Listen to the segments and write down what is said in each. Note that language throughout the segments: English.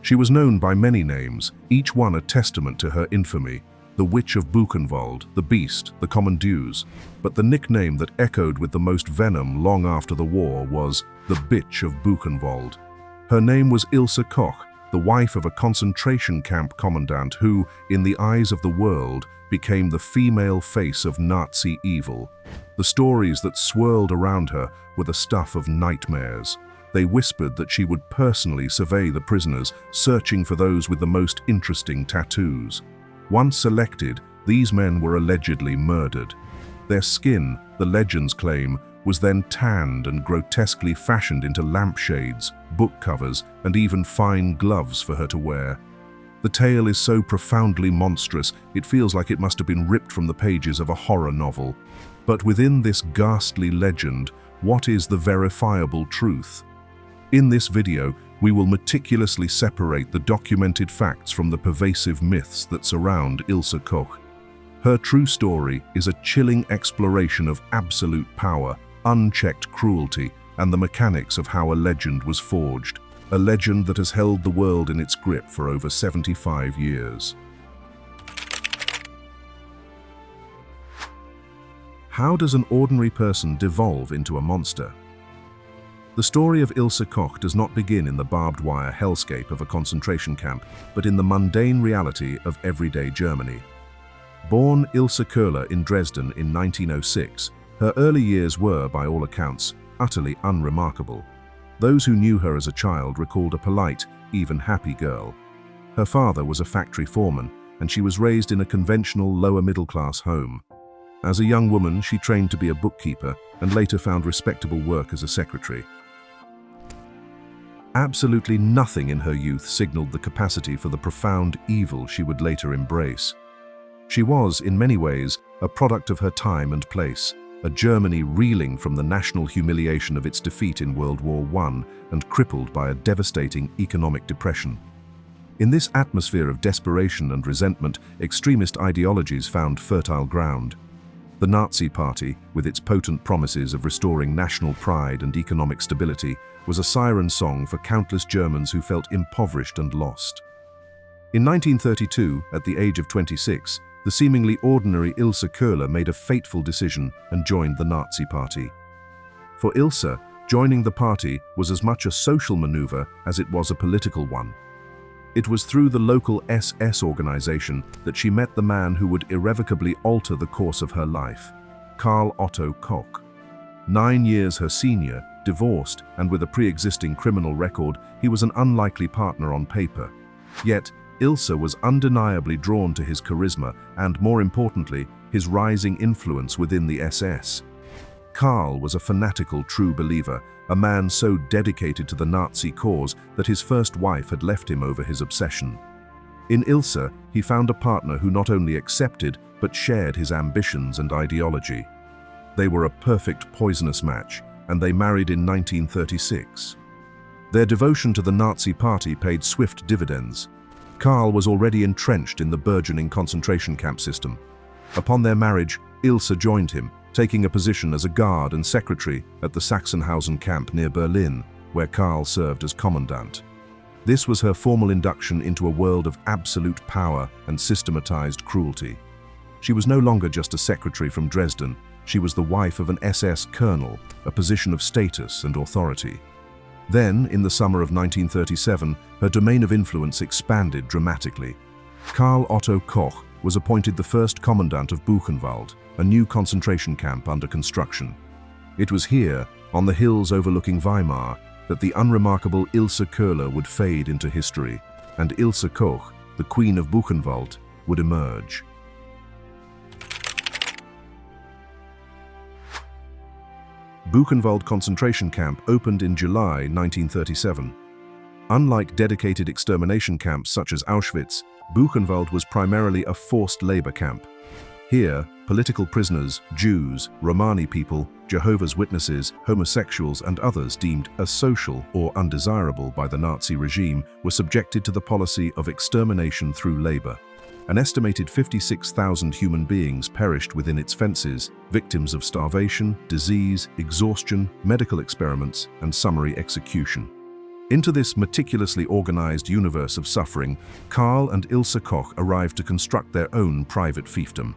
She was known by many names, each one a testament to her infamy: the Witch of Buchenwald, the Beast, the Commandant. But the nickname that echoed with the most venom long after the war was the Bitch of Buchenwald. Her name was Ilse Koch, the wife of a concentration camp commandant who, in the eyes of the world, became the female face of Nazi evil. The stories that swirled around her were the stuff of nightmares. They whispered that she would personally survey the prisoners, searching for those with the most interesting tattoos. Once selected, these men were allegedly murdered. Their skin, the legends claim, was then tanned and grotesquely fashioned into lampshades, book covers, and even fine gloves for her to wear. The tale is so profoundly monstrous, it feels like it must have been ripped from the pages of a horror novel. But within this ghastly legend, what is the verifiable truth? In this video, we will meticulously separate the documented facts from the pervasive myths that surround Ilse Koch. Her true story is a chilling exploration of absolute power, unchecked cruelty, and the mechanics of how a legend was forged, a legend that has held the world in its grip for over 75 years. How does an ordinary person devolve into a monster? The story of Ilse Koch does not begin in the barbed wire hellscape of a concentration camp, but in the mundane reality of everyday Germany. Born Ilse Koch in Dresden in 1906, her early years were, by all accounts, utterly unremarkable. Those who knew her as a child recalled a polite, even happy girl. Her father was a factory foreman, and she was raised in a conventional lower-middle-class home. As a young woman, she trained to be a bookkeeper and later found respectable work as a secretary. Absolutely nothing in her youth signaled the capacity for the profound evil she would later embrace. She was, in many ways, a product of her time and place, a Germany reeling from the national humiliation of its defeat in World War I and crippled by a devastating economic depression. In this atmosphere of desperation and resentment, extremist ideologies found fertile ground. The Nazi Party, with its potent promises of restoring national pride and economic stability, was a siren song for countless Germans who felt impoverished and lost. In 1932, at the age of 26, the seemingly ordinary Ilse Koch made a fateful decision and joined the Nazi Party. For Ilse, joining the party was as much a social maneuver as it was a political one. It was through the local SS organization that she met the man who would irrevocably alter the course of her life, Karl Otto Koch. 9 years her senior, divorced, and with a pre-existing criminal record, he was an unlikely partner on paper. Yet, Ilse was undeniably drawn to his charisma and, more importantly, his rising influence within the SS. Karl was a fanatical true believer, a man so dedicated to the Nazi cause that his first wife had left him over his obsession. In Ilse, he found a partner who not only accepted but shared his ambitions and ideology. They were a perfect poisonous match, and they married in 1936. Their devotion to the Nazi Party paid swift dividends. Karl was already entrenched in the burgeoning concentration camp system. Upon their marriage, Ilse joined him, taking a position as a guard and secretary at the Sachsenhausen camp near Berlin, where Karl served as commandant. This was her formal induction into a world of absolute power and systematized cruelty. She was no longer just a secretary from Dresden, she was the wife of an SS colonel, a position of status and authority. Then, in the summer of 1937, her domain of influence expanded dramatically. Karl Otto Koch was appointed the first commandant of Buchenwald, a new concentration camp under construction. It was here, on the hills overlooking Weimar, that the unremarkable Ilse Koch would fade into history, and Ilse Koch, the Queen of Buchenwald, would emerge. Buchenwald concentration camp opened in July 1937. Unlike dedicated extermination camps such as Auschwitz, Buchenwald was primarily a forced labor camp. Here, political prisoners, Jews, Romani people, Jehovah's Witnesses, homosexuals, and others deemed asocial or undesirable by the Nazi regime were subjected to the policy of extermination through labor. An estimated 56,000 human beings perished within its fences, victims of starvation, disease, exhaustion, medical experiments, and summary execution. Into this meticulously organized universe of suffering, Karl and Ilse Koch arrived to construct their own private fiefdom.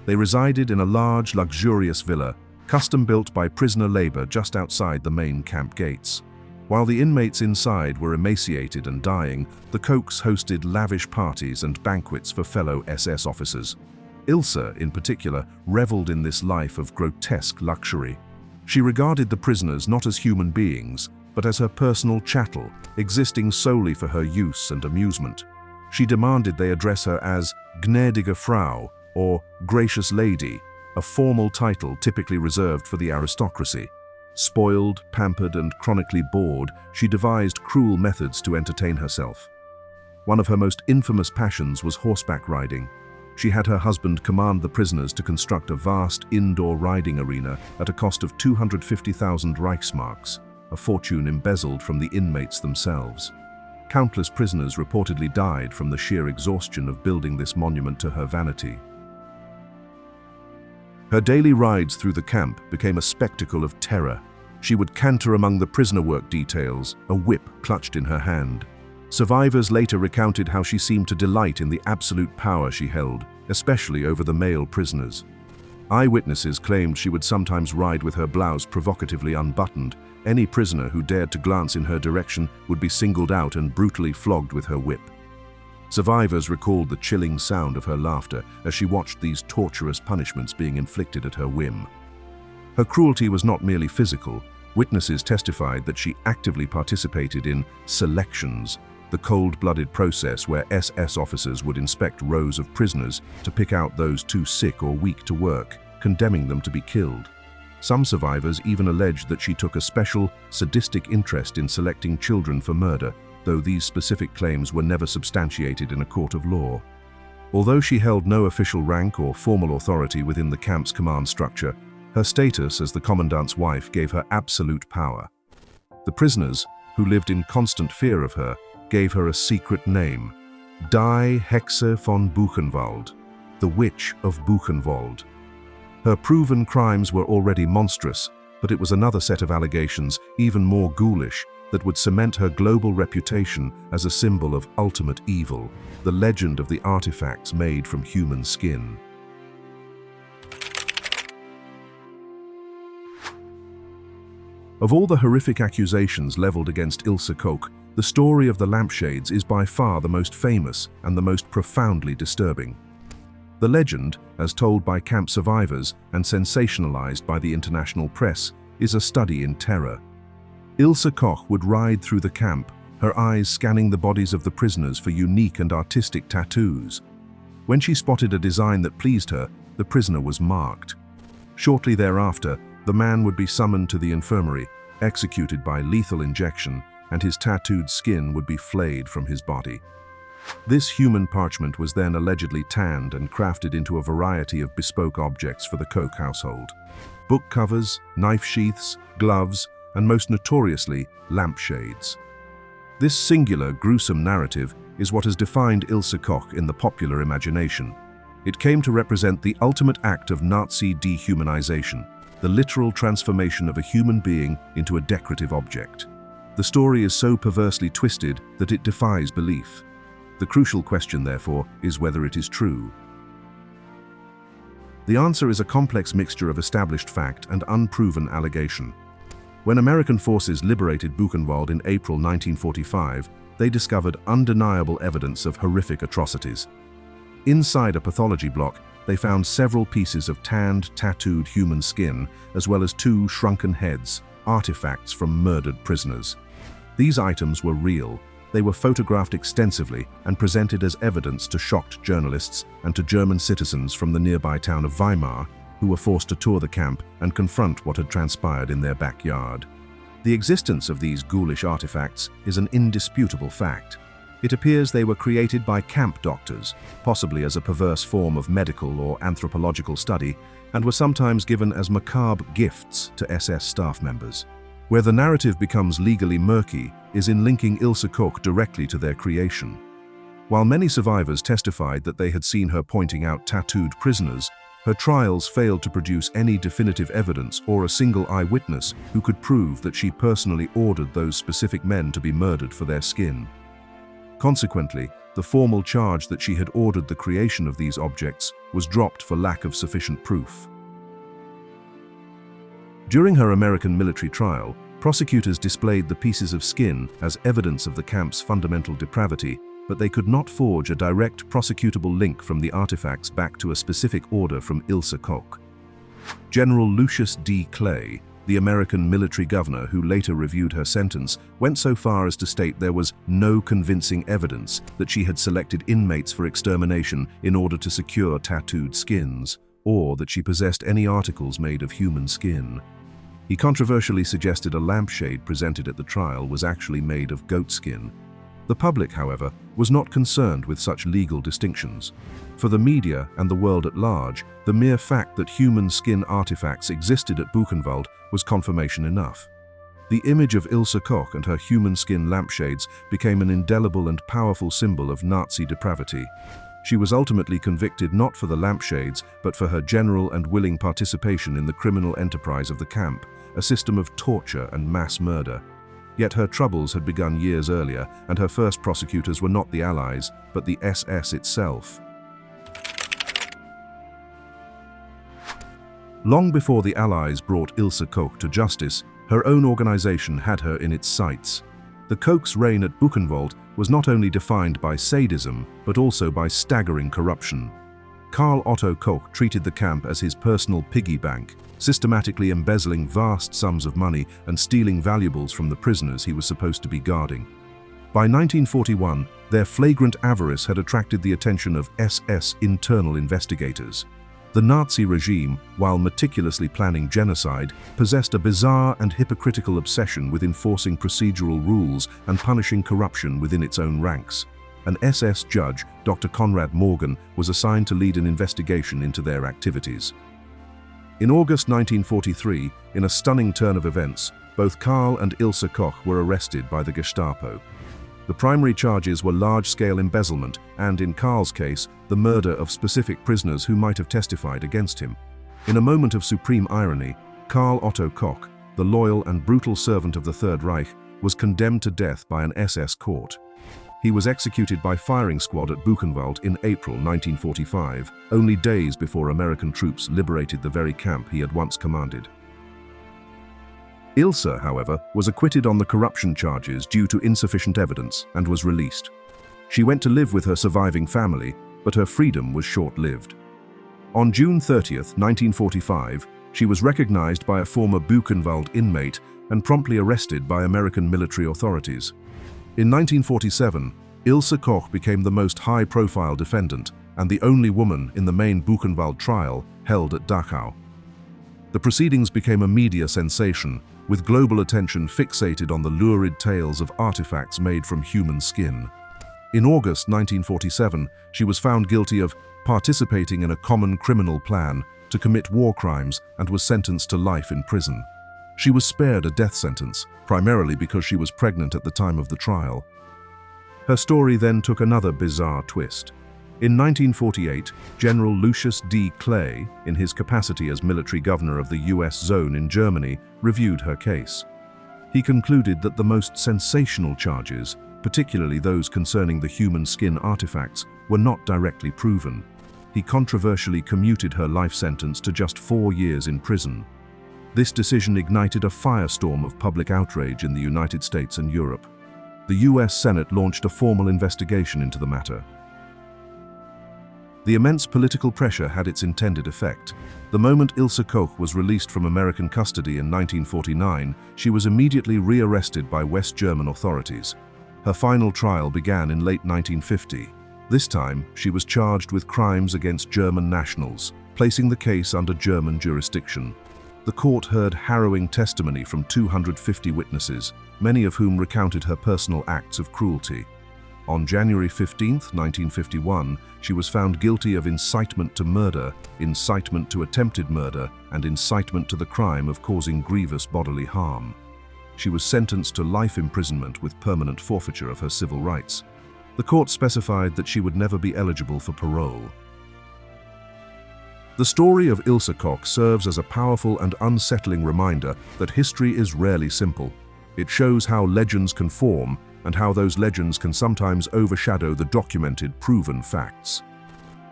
They resided in a large, luxurious villa, custom-built by prisoner labor just outside the main camp gates. While the inmates inside were emaciated and dying, the Kochs hosted lavish parties and banquets for fellow SS officers. Ilse, in particular, reveled in this life of grotesque luxury. She regarded the prisoners not as human beings, but as her personal chattel, existing solely for her use and amusement. She demanded they address her as gnädige Frau, or gracious lady, a formal title typically reserved for the aristocracy. Spoiled, pampered, and chronically bored, she devised cruel methods to entertain herself. One of her most infamous passions was horseback riding. She had her husband command the prisoners to construct a vast indoor riding arena at a cost of 250,000 Reichsmarks, a fortune embezzled from the inmates themselves. Countless prisoners reportedly died from the sheer exhaustion of building this monument to her vanity. Her daily rides through the camp became a spectacle of terror. She would canter among the prisoner work details, a whip clutched in her hand. Survivors later recounted how she seemed to delight in the absolute power she held, especially over the male prisoners. Eyewitnesses claimed she would sometimes ride with her blouse provocatively unbuttoned. Any prisoner who dared to glance in her direction would be singled out and brutally flogged with her whip. Survivors recalled the chilling sound of her laughter as she watched these torturous punishments being inflicted at her whim. Her cruelty was not merely physical. Witnesses testified that she actively participated in selections, the cold-blooded process where SS officers would inspect rows of prisoners to pick out those too sick or weak to work, condemning them to be killed. Some survivors even alleged that she took a special, sadistic interest in selecting children for murder, though these specific claims were never substantiated in a court of law. Although she held no official rank or formal authority within the camp's command structure, her status as the commandant's wife gave her absolute power. The prisoners, who lived in constant fear of her, gave her a secret name, Die Hexe von Buchenwald, the Witch of Buchenwald. Her proven crimes were already monstrous, but it was another set of allegations, even more ghoulish, that would cement her global reputation as a symbol of ultimate evil, the legend of the artifacts made from human skin. Of all the horrific accusations leveled against Ilse Koch, the story of the lampshades is by far the most famous and the most profoundly disturbing. The legend, as told by camp survivors and sensationalized by the international press, is a study in terror. Ilse Koch would ride through the camp, her eyes scanning the bodies of the prisoners for unique and artistic tattoos. When she spotted a design that pleased her, the prisoner was marked. Shortly thereafter, the man would be summoned to the infirmary, executed by lethal injection, and his tattooed skin would be flayed from his body. This human parchment was then allegedly tanned and crafted into a variety of bespoke objects for the Koch household. Book covers, knife sheaths, gloves, and most notoriously, lampshades. This singular, gruesome narrative is what has defined Ilse Koch in the popular imagination. It came to represent the ultimate act of Nazi dehumanization, the literal transformation of a human being into a decorative object. The story is so perversely twisted that it defies belief. The crucial question, therefore, is whether it is true. The answer is a complex mixture of established fact and unproven allegation. When American forces liberated Buchenwald in April 1945, they discovered undeniable evidence of horrific atrocities. Inside a pathology block, they found several pieces of tanned, tattooed human skin, as well as 2 shrunken heads, artifacts from murdered prisoners. These items were real. They were photographed extensively and presented as evidence to shocked journalists and to German citizens from the nearby town of Weimar, who were forced to tour the camp and confront what had transpired in their backyard. The existence of these ghoulish artifacts is an indisputable fact. It appears they were created by camp doctors, possibly as a perverse form of medical or anthropological study, and were sometimes given as macabre gifts to SS staff members. Where the narrative becomes legally murky is in linking Ilse Koch directly to their creation. While many survivors testified that they had seen her pointing out tattooed prisoners, Her trials failed to produce any definitive evidence or a single eyewitness who could prove that she personally ordered those specific men to be murdered for their skin. Consequently, the formal charge that she had ordered the creation of these objects was dropped for lack of sufficient proof. During her American military trial, prosecutors displayed the pieces of skin as evidence of the camp's fundamental depravity, but they could not forge a direct prosecutable link from the artifacts back to a specific order from Ilse Koch. General Lucius D. Clay, the American military governor who later reviewed her sentence, went so far as to state there was no convincing evidence that she had selected inmates for extermination in order to secure tattooed skins, or that she possessed any articles made of human skin. He controversially suggested a lampshade presented at the trial was actually made of goat skin. The public, however, was not concerned with such legal distinctions. For the media and the world at large, the mere fact that human skin artifacts existed at Buchenwald was confirmation enough. The image of Ilse Koch and her human skin lampshades became an indelible and powerful symbol of Nazi depravity. She was ultimately convicted not for the lampshades, but for her general and willing participation in the criminal enterprise of the camp, a system of torture and mass murder. Yet her troubles had begun years earlier, and her first prosecutors were not the Allies, but the SS itself. Long before the Allies brought Ilse Koch to justice, her own organization had her in its sights. The Kochs' reign at Buchenwald was not only defined by sadism, but also by staggering corruption. Karl Otto Koch treated the camp as his personal piggy bank, systematically embezzling vast sums of money and stealing valuables from the prisoners he was supposed to be guarding. By 1941, their flagrant avarice had attracted the attention of SS internal investigators. The Nazi regime, while meticulously planning genocide, possessed a bizarre and hypocritical obsession with enforcing procedural rules and punishing corruption within its own ranks. An SS judge, Dr. Konrad Morgan, was assigned to lead an investigation into their activities. In August 1943, in a stunning turn of events, both Karl and Ilse Koch were arrested by the Gestapo. The primary charges were large-scale embezzlement and, in Karl's case, the murder of specific prisoners who might have testified against him. In a moment of supreme irony, Karl Otto Koch, the loyal and brutal servant of the Third Reich, was condemned to death by an SS court. He was executed by firing squad at Buchenwald in April 1945, only days before American troops liberated the very camp he had once commanded. Ilse, however, was acquitted on the corruption charges due to insufficient evidence and was released. She went to live with her surviving family, but her freedom was short-lived. On June 30, 1945, she was recognized by a former Buchenwald inmate and promptly arrested by American military authorities. In 1947, Ilse Koch became the most high-profile defendant and the only woman in the main Buchenwald trial held at Dachau. The proceedings became a media sensation, with global attention fixated on the lurid tales of artifacts made from human skin. In August 1947, she was found guilty of participating in a common criminal plan to commit war crimes and was sentenced to life in prison. She was spared a death sentence, primarily because she was pregnant at the time of the trial. Her story then took another bizarre twist. In 1948, General Lucius D. Clay, in his capacity as military governor of the US zone in Germany, reviewed her case. He concluded that the most sensational charges, particularly those concerning the human skin artifacts, were not directly proven. He controversially commuted her life sentence to just 4 years in prison. This decision ignited a firestorm of public outrage in the United States and Europe. The US Senate launched a formal investigation into the matter. The immense political pressure had its intended effect. The moment Ilse Koch was released from American custody in 1949, she was immediately rearrested by West German authorities. Her final trial began in late 1950. This time, she was charged with crimes against German nationals, placing the case under German jurisdiction. The court heard harrowing testimony from 250 witnesses, many of whom recounted her personal acts of cruelty. On January 15, 1951, she was found guilty of incitement to murder, incitement to attempted murder, and incitement to the crime of causing grievous bodily harm. She was sentenced to life imprisonment with permanent forfeiture of her civil rights. The court specified that she would never be eligible for parole. The story of Ilse Koch serves as a powerful and unsettling reminder that history is rarely simple. It shows how legends can form and how those legends can sometimes overshadow the documented, proven facts.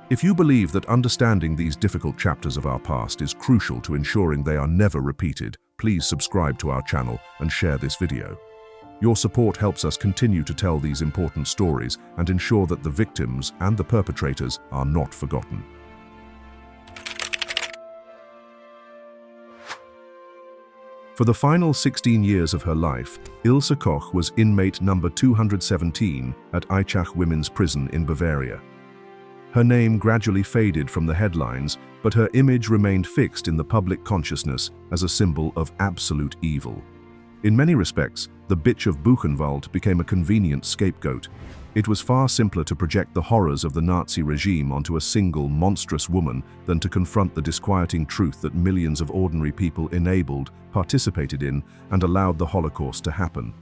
If you believe that understanding these difficult chapters of our past is crucial to ensuring they are never repeated, please subscribe to our channel and share this video. Your support helps us continue to tell these important stories and ensure that the victims and the perpetrators are not forgotten. For the final 16 years of her life, Ilse Koch was inmate number 217 at Eichach Women's Prison in Bavaria. Her name gradually faded from the headlines, but her image remained fixed in the public consciousness as a symbol of absolute evil. In many respects, the Witch of Buchenwald became a convenient scapegoat. It was far simpler to project the horrors of the Nazi regime onto a single, monstrous woman than to confront the disquieting truth that millions of ordinary people enabled, participated in, and allowed the Holocaust to happen.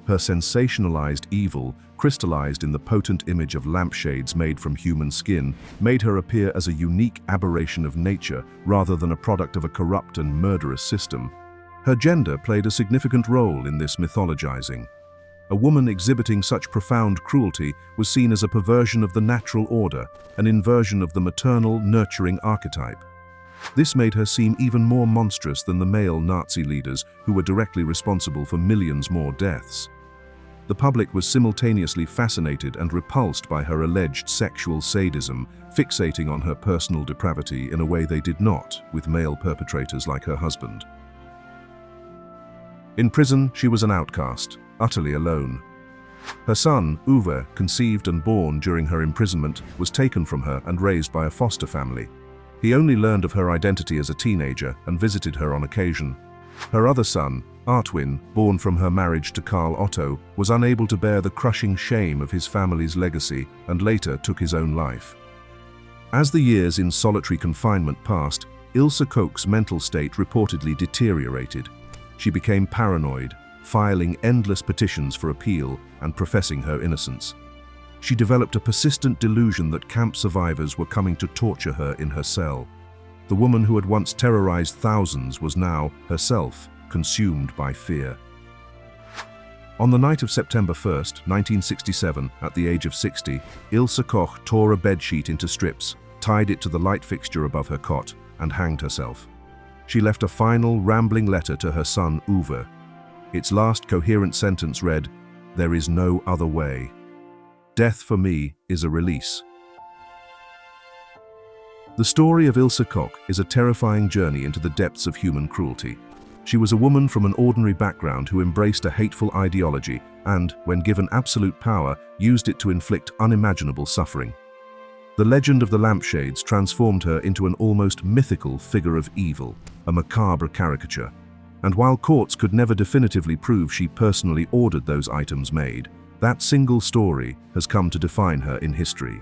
Her sensationalized evil, crystallized in the potent image of lampshades made from human skin, made her appear as a unique aberration of nature rather than a product of a corrupt and murderous system. Her gender played a significant role in this mythologizing. A woman exhibiting such profound cruelty was seen as a perversion of the natural order, an inversion of the maternal, nurturing archetype. This made her seem even more monstrous than the male Nazi leaders who were directly responsible for millions more deaths. The public was simultaneously fascinated and repulsed by her alleged sexual sadism, fixating on her personal depravity in a way they did not with male perpetrators like her husband. In prison, she was an outcast, utterly alone. Her son, Uwe, conceived and born during her imprisonment, was taken from her and raised by a foster family. He only learned of her identity as a teenager and visited her on occasion. Her other son, Artwin, born from her marriage to Karl Otto, was unable to bear the crushing shame of his family's legacy and later took his own life. As the years in solitary confinement passed, Ilse Koch's mental state reportedly deteriorated. She became paranoid, filing endless petitions for appeal and professing her innocence. She developed a persistent delusion that camp survivors were coming to torture her in her cell. The woman who had once terrorized thousands was now, herself, consumed by fear. On the night of September 1st, 1967, at the age of 60, Ilse Koch tore a bedsheet into strips, tied it to the light fixture above her cot, and hanged herself. She left a final, rambling letter to her son, Uwe. Its last coherent sentence read, "There is no other way. Death for me is a release." The story of Ilse Koch is a terrifying journey into the depths of human cruelty. She was a woman from an ordinary background who embraced a hateful ideology and, when given absolute power, used it to inflict unimaginable suffering. The legend of the lampshades transformed her into an almost mythical figure of evil, a macabre caricature. And while courts could never definitively prove she personally ordered those items made, that single story has come to define her in history.